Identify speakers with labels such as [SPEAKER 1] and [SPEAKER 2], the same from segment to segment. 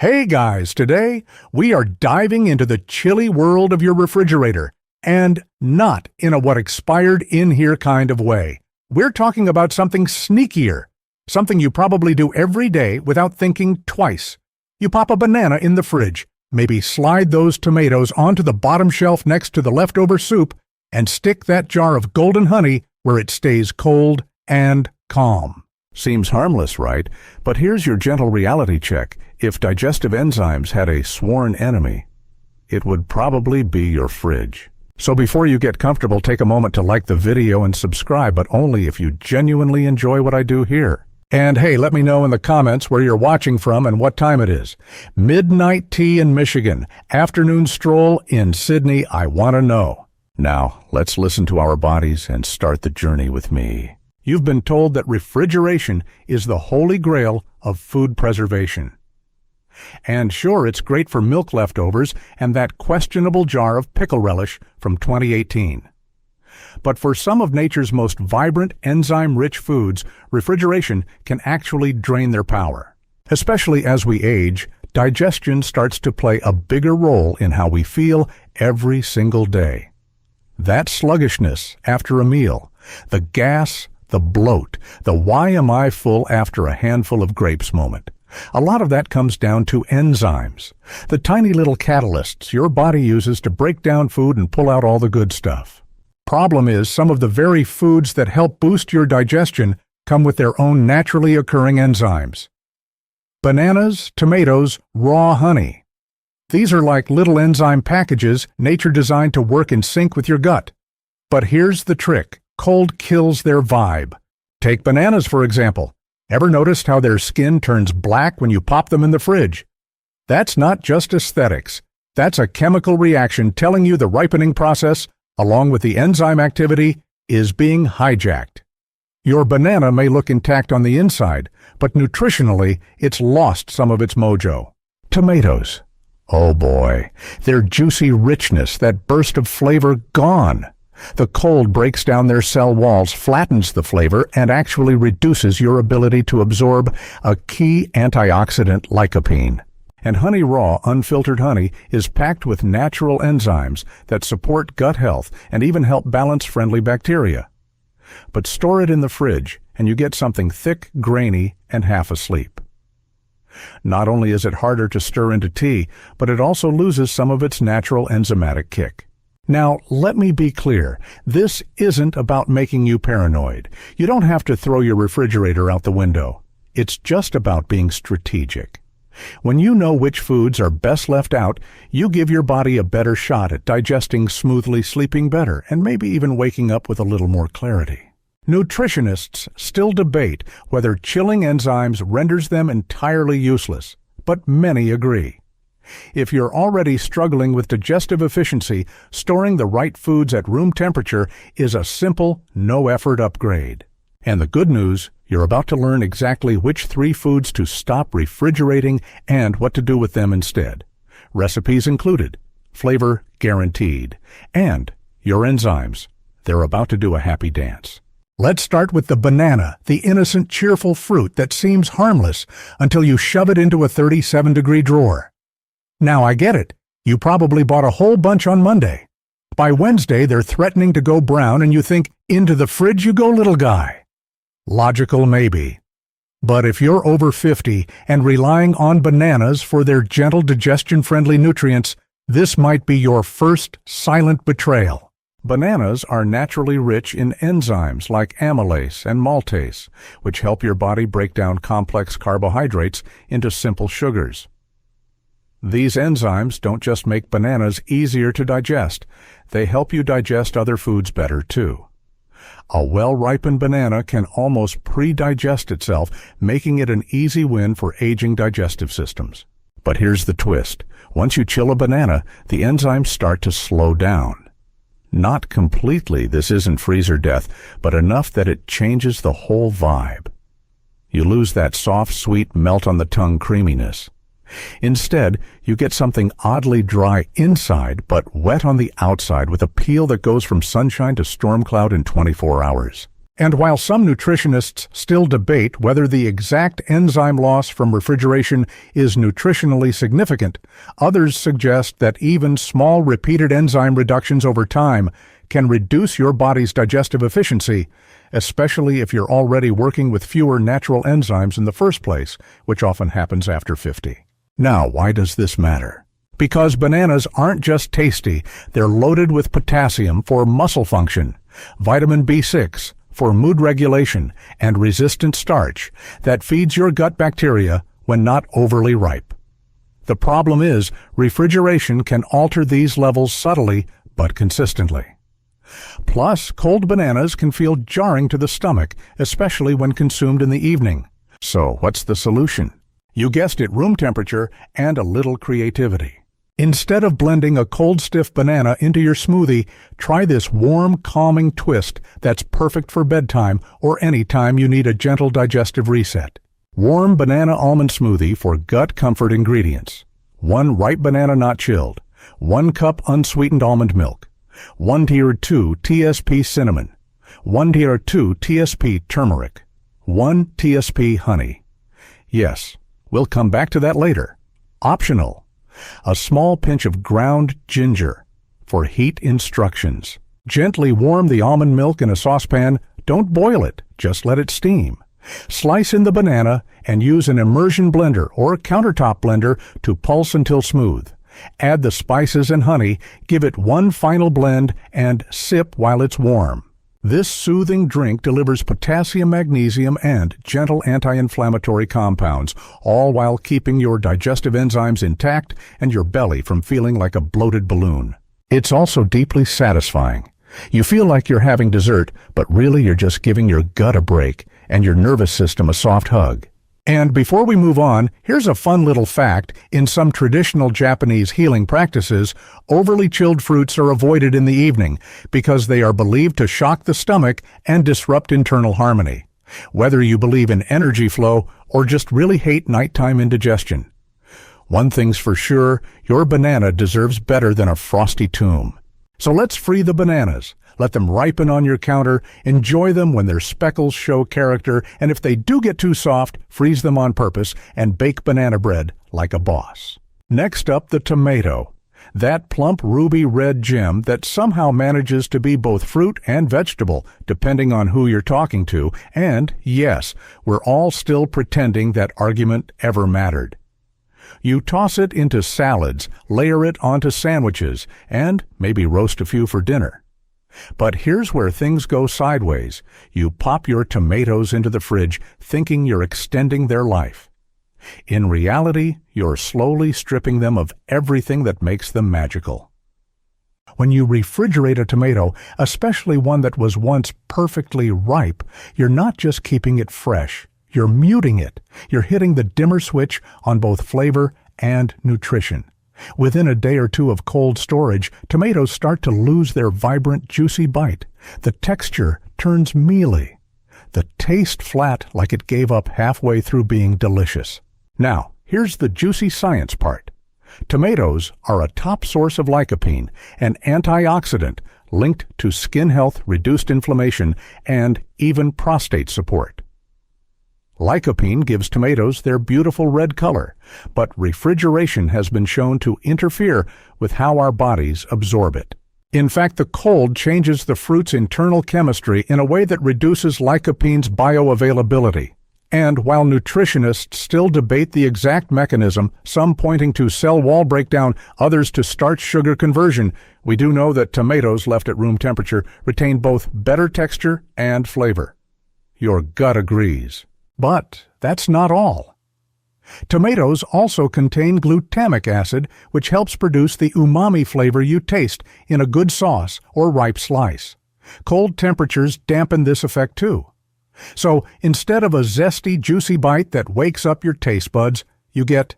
[SPEAKER 1] Hey guys, today we are diving into the chilly world of your refrigerator, and not in a what expired in here kind of way. We're talking about something sneakier, something you probably do every day without thinking twice. You pop a banana in the fridge, maybe slide those tomatoes onto the bottom shelf next to the leftover soup, and stick that jar of golden honey where it stays cold and calm. Seems harmless, right? But here's your gentle reality check. If digestive enzymes had a sworn enemy, it would probably be your fridge. So before you get comfortable, take a moment to like the video and subscribe, but only if you genuinely enjoy what I do here. And hey, let me know in the comments where you're watching from and what time it is. Midnight tea in Michigan, afternoon stroll in Sydney, I want to know. Now, let's listen to our bodies and start the journey with me. You've been told that refrigeration is the holy grail of food preservation. And sure, it's great for milk leftovers and that questionable jar of pickle relish from 2018. But for some of nature's most vibrant, enzyme-rich foods, refrigeration can actually drain their power. Especially as we age, digestion starts to play a bigger role in how we feel every single day. That sluggishness after a meal, the gas, the bloat, the why am I full after a handful of grapes moment. A lot of that comes down to enzymes, the tiny little catalysts your body uses to break down food and pull out all the good stuff. Problem is, some of the very foods that help boost your digestion come with their own naturally occurring enzymes. Bananas, tomatoes, raw honey. These are like little enzyme packages nature designed to work in sync with your gut. But here's the trick. Cold kills their vibe. Take bananas, for example. Ever noticed how their skin turns black when you pop them in the fridge? That's not just aesthetics. That's a chemical reaction telling you the ripening process, along with the enzyme activity, is being hijacked. Your banana may look intact on the inside, but nutritionally, it's lost some of its mojo. Tomatoes. Oh boy, their juicy richness, that burst of flavor, gone. The cold breaks down their cell walls, flattens the flavor, and actually reduces your ability to absorb a key antioxidant lycopene. And honey raw, unfiltered honey is packed with natural enzymes that support gut health and even help balance friendly bacteria. But store it in the fridge, and you get something thick, grainy, and half asleep. Not only is it harder to stir into tea, but it also loses some of its natural enzymatic kick. Now, let me be clear, this isn't about making you paranoid. You don't have to throw your refrigerator out the window. It's just about being strategic. When you know which foods are best left out, you give your body a better shot at digesting smoothly, sleeping better, and maybe even waking up with a little more clarity. Nutritionists still debate whether chilling enzymes renders them entirely useless, but many agree. If you're already struggling with digestive efficiency, storing the right foods at room temperature is a simple, no-effort upgrade. And the good news, you're about to learn exactly which 3 foods to stop refrigerating and what to do with them instead. Recipes included, flavor guaranteed, and your enzymes. They're about to do a happy dance. Let's start with the banana, the innocent, cheerful fruit that seems harmless until you shove it into a 37-degree drawer. Now I get it. You probably bought a whole bunch on Monday. By Wednesday, they're threatening to go brown and you think, into the fridge you go, little guy. Logical maybe. But if you're over 50 and relying on bananas for their gentle digestion-friendly nutrients, this might be your first silent betrayal. Bananas are naturally rich in enzymes like amylase and maltase, which help your body break down complex carbohydrates into simple sugars. These enzymes don't just make bananas easier to digest, they help you digest other foods better too. A well-ripened banana can almost pre-digest itself, making it an easy win for aging digestive systems. But here's the twist. Once you chill a banana, the enzymes start to slow down. Not completely, this isn't freezer death, but enough that it changes the whole vibe. You lose that soft, sweet, melt-on-the-tongue creaminess. Instead, you get something oddly dry inside but wet on the outside with a peel that goes from sunshine to storm cloud in 24 hours. And while some nutritionists still debate whether the exact enzyme loss from refrigeration is nutritionally significant, others suggest that even small repeated enzyme reductions over time can reduce your body's digestive efficiency, especially if you're already working with fewer natural enzymes in the first place, which often happens after 50. Now, why does this matter? Because bananas aren't just tasty, they're loaded with potassium for muscle function, vitamin B6, for mood regulation, and resistant starch that feeds your gut bacteria when not overly ripe. The problem is, refrigeration can alter these levels subtly but consistently. Plus, cold bananas can feel jarring to the stomach, especially when consumed in the evening. So, what's the solution? You guessed it, room temperature and a little creativity. Instead of blending a cold, stiff banana into your smoothie, try this warm, calming twist that's perfect for bedtime or any time you need a gentle digestive reset. Warm banana almond smoothie for gut comfort ingredients. 1 ripe banana not chilled. 1 cup unsweetened almond milk. 1 tier 2 TSP cinnamon. 1 tier 2 TSP turmeric. 1 TSP honey. Yes, we'll come back to that later. Optional. A small pinch of ground ginger for heat instructions. Gently warm the almond milk in a saucepan. Don't boil it, just let it steam. Slice in the banana and use an immersion blender or countertop blender to pulse until smooth. Add the spices and honey, give it one final blend, and sip while it's warm. This soothing drink delivers potassium, magnesium, and gentle anti-inflammatory compounds, all while keeping your digestive enzymes intact and your belly from feeling like a bloated balloon. It's also deeply satisfying. You feel like you're having dessert, but really you're just giving your gut a break and your nervous system a soft hug. And before we move on, here's a fun little fact. In some traditional Japanese healing practices, overly chilled fruits are avoided in the evening because they are believed to shock the stomach and disrupt internal harmony. Whether you believe in energy flow or just really hate nighttime indigestion. One thing's for sure, your banana deserves better than a frosty tomb. So let's free the bananas. Let them ripen on your counter, enjoy them when their speckles show character, and if they do get too soft, freeze them on purpose and bake banana bread like a boss. Next up, the tomato. That plump ruby red gem that somehow manages to be both fruit and vegetable, depending on who you're talking to, and yes, we're all still pretending that argument ever mattered. You toss it into salads, layer it onto sandwiches, and maybe roast a few for dinner. But here's where things go sideways. You pop your tomatoes into the fridge thinking you're extending their life. In reality, you're slowly stripping them of everything that makes them magical. When you refrigerate a tomato, especially one that was once perfectly ripe, you're not just keeping it fresh. You're muting it. You're hitting the dimmer switch on both flavor and nutrition. Within a day or two of cold storage, tomatoes start to lose their vibrant, juicy bite. The texture turns mealy. The taste flat, like it gave up halfway through being delicious. Now, here's the juicy science part. Tomatoes are a top source of lycopene, an antioxidant linked to skin health, reduced inflammation, and even prostate support. Lycopene gives tomatoes their beautiful red color, but refrigeration has been shown to interfere with how our bodies absorb it. In fact, the cold changes the fruit's internal chemistry in a way that reduces lycopene's bioavailability. And while nutritionists still debate the exact mechanism, some pointing to cell wall breakdown, others to starch sugar conversion, we do know that tomatoes left at room temperature retain both better texture and flavor. Your gut agrees. But that's not all. Tomatoes also contain glutamic acid, which helps produce the umami flavor you taste in a good sauce or ripe slice. Cold temperatures dampen this effect too. So instead of a zesty, juicy bite that wakes up your taste buds, you get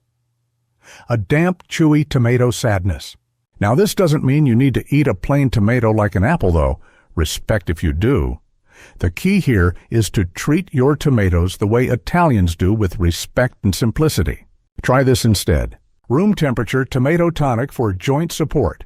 [SPEAKER 1] a damp, chewy tomato sadness. Now, this doesn't mean you need to eat a plain tomato like an apple, though. Respect if you do. The key here is to treat your tomatoes the way Italians do, with respect and simplicity. Try this instead. Room temperature tomato tonic for joint support.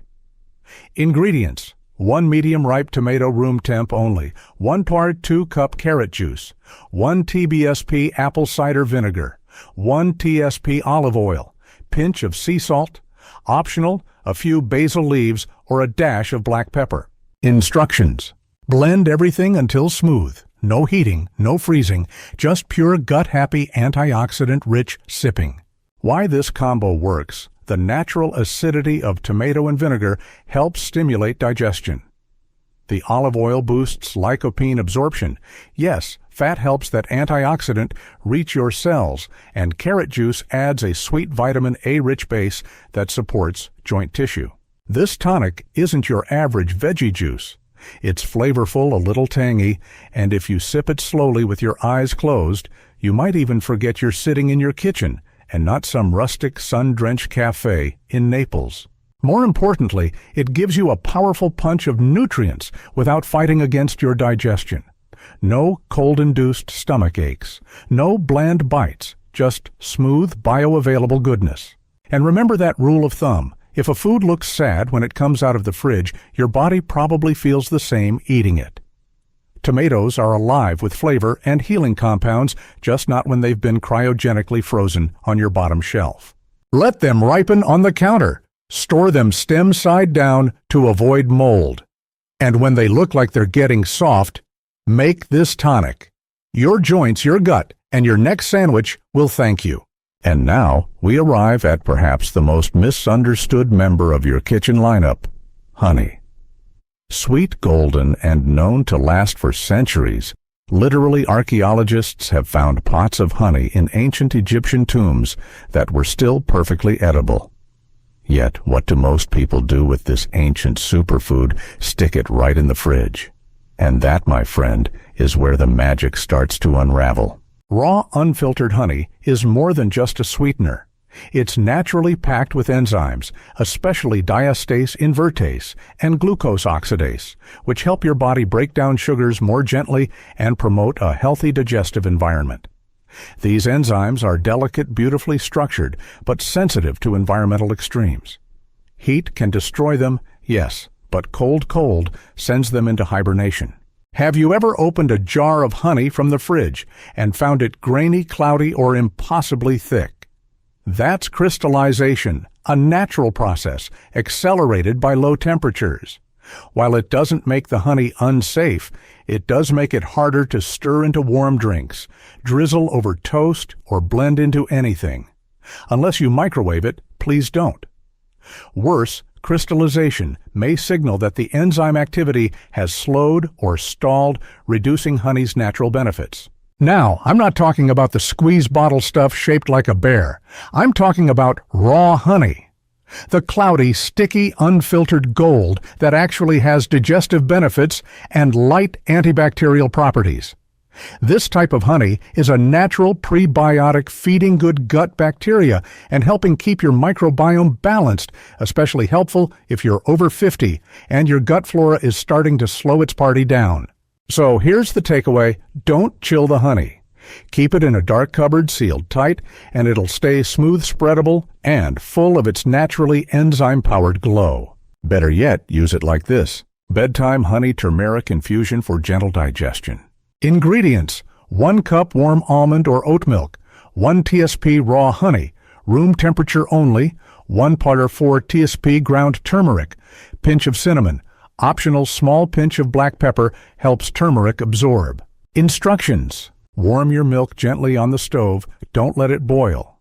[SPEAKER 1] Ingredients: 1 medium-ripe tomato room temp only, 1 part 2-cup carrot juice, 1 TBSP apple cider vinegar, 1 TSP olive oil, pinch of sea salt, optional, a few basil leaves or a dash of black pepper. Instructions: blend everything until smooth. No heating, no freezing, just pure gut-happy antioxidant-rich sipping. Why this combo works: the natural acidity of tomato and vinegar helps stimulate digestion. The olive oil boosts lycopene absorption. Yes, fat helps that antioxidant reach your cells, and carrot juice adds a sweet vitamin A-rich base that supports joint tissue. This tonic isn't your average veggie juice. It's flavorful, a little tangy, and if you sip it slowly with your eyes closed, you might even forget you're sitting in your kitchen and not some rustic, sun-drenched cafe in Naples. More importantly, it gives you a powerful punch of nutrients without fighting against your digestion. No cold-induced stomach aches, no bland bites, just smooth, bioavailable goodness. And remember that rule of thumb: if a food looks sad when it comes out of the fridge, your body probably feels the same eating it. Tomatoes are alive with flavor and healing compounds, just not when they've been cryogenically frozen on your bottom shelf. Let them ripen on the counter. Store them stem side down to avoid mold. And when they look like they're getting soft, make this tonic. Your joints, your gut, and your next sandwich will thank you. And now we arrive at perhaps the most misunderstood member of your kitchen lineup: honey. Sweet, golden, and known to last for centuries, literally archaeologists have found pots of honey in ancient Egyptian tombs that were still perfectly edible. Yet, what do most people do with this ancient superfood? Stick it right in the fridge. And that, my friend, is where the magic starts to unravel. Raw, unfiltered honey is more than just a sweetener. It's naturally packed with enzymes, especially diastase invertase and glucose oxidase, which help your body break down sugars more gently and promote a healthy digestive environment. These enzymes are delicate, beautifully structured, but sensitive to environmental extremes. Heat can destroy them, yes, but cold sends them into hibernation. Have you ever opened a jar of honey from the fridge and found it grainy, cloudy, or impossibly thick? That's crystallization, a natural process accelerated by low temperatures. While it doesn't make the honey unsafe, it does make it harder to stir into warm drinks, drizzle over toast, or blend into anything. Unless you microwave it, please don't. Worse, crystallization may signal that the enzyme activity has slowed or stalled, reducing honey's natural benefits. Now, I'm not talking about the squeeze bottle stuff shaped like a bear. I'm talking about raw honey. The cloudy, sticky, unfiltered gold that actually has digestive benefits and light antibacterial properties. This type of honey is a natural prebiotic feeding good gut bacteria and helping keep your microbiome balanced, especially helpful if you're over 50 and your gut flora is starting to slow its party down. So here's the takeaway: don't chill the honey. Keep it in a dark cupboard sealed tight, and it'll stay smooth spreadable and full of its naturally enzyme-powered glow. Better yet, use it like this: bedtime honey turmeric infusion for gentle digestion. Ingredients: 1 cup warm almond or oat milk, 1 TSP raw honey, room temperature only, 1 part or 4 TSP ground turmeric, pinch of cinnamon, optional small pinch of black pepper helps turmeric absorb. Instructions: warm your milk gently on the stove, don't let it boil.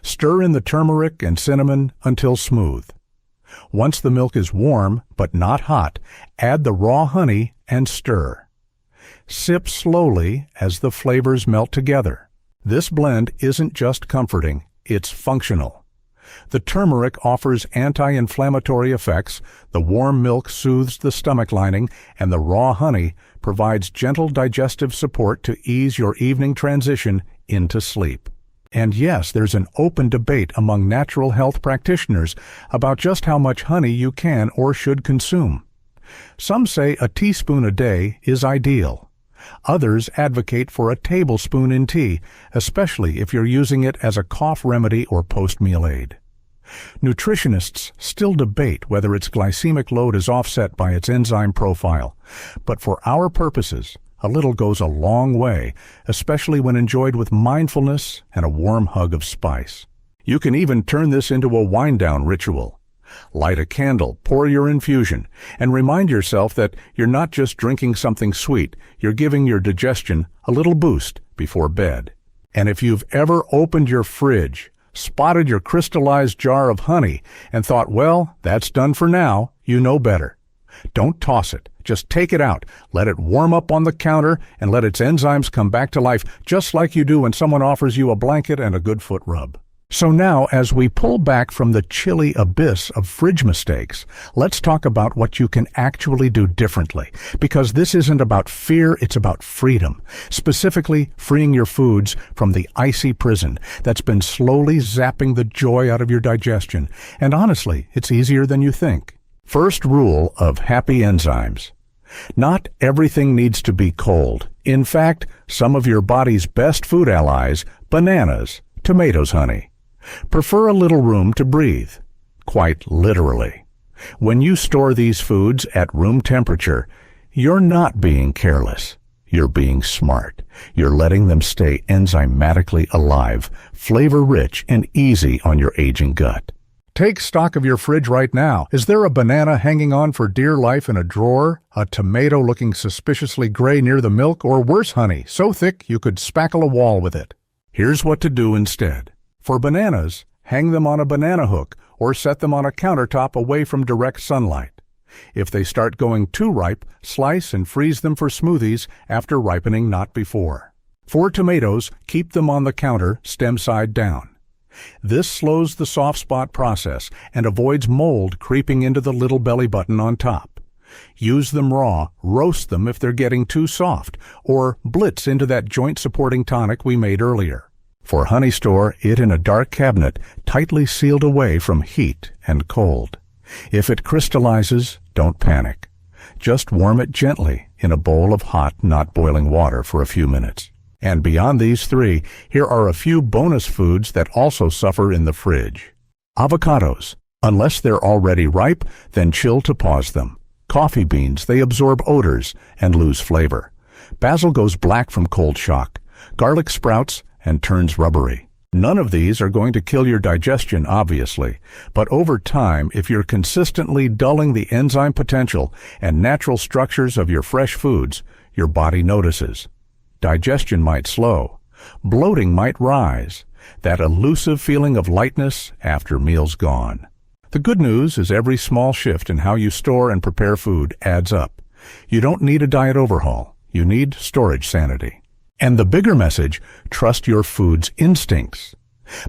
[SPEAKER 1] Stir in the turmeric and cinnamon until smooth. Once the milk is warm but not hot, add the raw honey and stir. Sip slowly as the flavors melt together. This blend isn't just comforting, it's functional. The turmeric offers anti-inflammatory effects, the warm milk soothes the stomach lining, and the raw honey provides gentle digestive support to ease your evening transition into sleep. And yes, there's an open debate among natural health practitioners about just how much honey you can or should consume. Some say a teaspoon a day is ideal. Others advocate for a tablespoon in tea, especially if you're using it as a cough remedy or post-meal aid. Nutritionists still debate whether its glycemic load is offset by its enzyme profile, but for our purposes, a little goes a long way, especially when enjoyed with mindfulness and a warm hug of spice. You can even turn this into a wind-down ritual. Light a candle, pour your infusion, and remind yourself that you're not just drinking something sweet, you're giving your digestion a little boost before bed. And if you've ever opened your fridge, spotted your crystallized jar of honey, and thought, well, that's done for now, you know better. Don't toss it. Just take it out, let it warm up on the counter, and let its enzymes come back to life, just like you do when someone offers you a blanket and a good foot rub. So now, as we pull back from the chilly abyss of fridge mistakes, let's talk about what you can actually do differently. Because this isn't about fear, it's about freedom. Specifically, freeing your foods from the icy prison that's been slowly zapping the joy out of your digestion. And honestly, it's easier than you think. First rule of happy enzymes. Not everything needs to be cold. In fact, some of your body's best food allies, bananas, tomatoes, honey, prefer a little room to breathe. Quite literally. When you store these foods at room temperature, you're not being careless. You're being smart. You're letting them stay enzymatically alive, flavor-rich, and easy on your aging gut. Take stock of your fridge right now. Is there a banana hanging on for dear life in a drawer? A tomato looking suspiciously gray near the milk? Or worse, honey, so thick you could spackle a wall with it? Here's what to do instead. For bananas, hang them on a banana hook or set them on a countertop away from direct sunlight. If they start going too ripe, slice and freeze them for smoothies after ripening, not before. For tomatoes, keep them on the counter, stem side down. This slows the soft spot process and avoids mold creeping into the little belly button on top. Use them raw, roast them if they're getting too soft, or blitz into that joint-supporting tonic we made earlier. For honey, store it in a dark cabinet, tightly sealed away from heat and cold. If it crystallizes, don't panic. Just warm it gently in a bowl of hot, not boiling water for a few minutes. And beyond these three, here are a few bonus foods that also suffer in the fridge. Avocados. Unless they're already ripe, then chill to pause them. Coffee beans, they absorb odors and lose flavor. Basil goes black from cold shock. Garlic sprouts and turns rubbery. None of these are going to kill your digestion, obviously, but over time, if you're consistently dulling the enzyme potential and natural structures of your fresh foods, your body notices. Digestion might slow. Bloating might rise. That elusive feeling of lightness after meals gone. The good news is every small shift in how you store and prepare food adds up. You don't need a diet overhaul. You need storage sanity. And the bigger message, trust your food's instincts.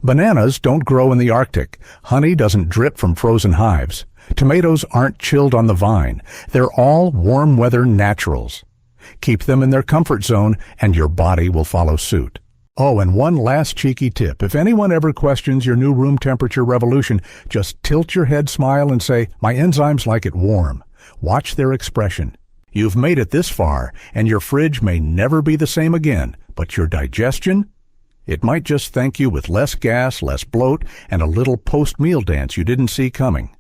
[SPEAKER 1] Bananas don't grow in the Arctic. Honey doesn't drip from frozen hives. Tomatoes aren't chilled on the vine. They're all warm weather naturals. Keep them in their comfort zone and your body will follow suit. Oh, and one last cheeky tip. If anyone ever questions your new room temperature revolution, just tilt your head, smile, and say, "My enzymes like it warm." Watch their expression. You've made it this far, and your fridge may never be the same again, but your digestion? It might just thank you with less gas, less bloat, and a little post-meal dance you didn't see coming.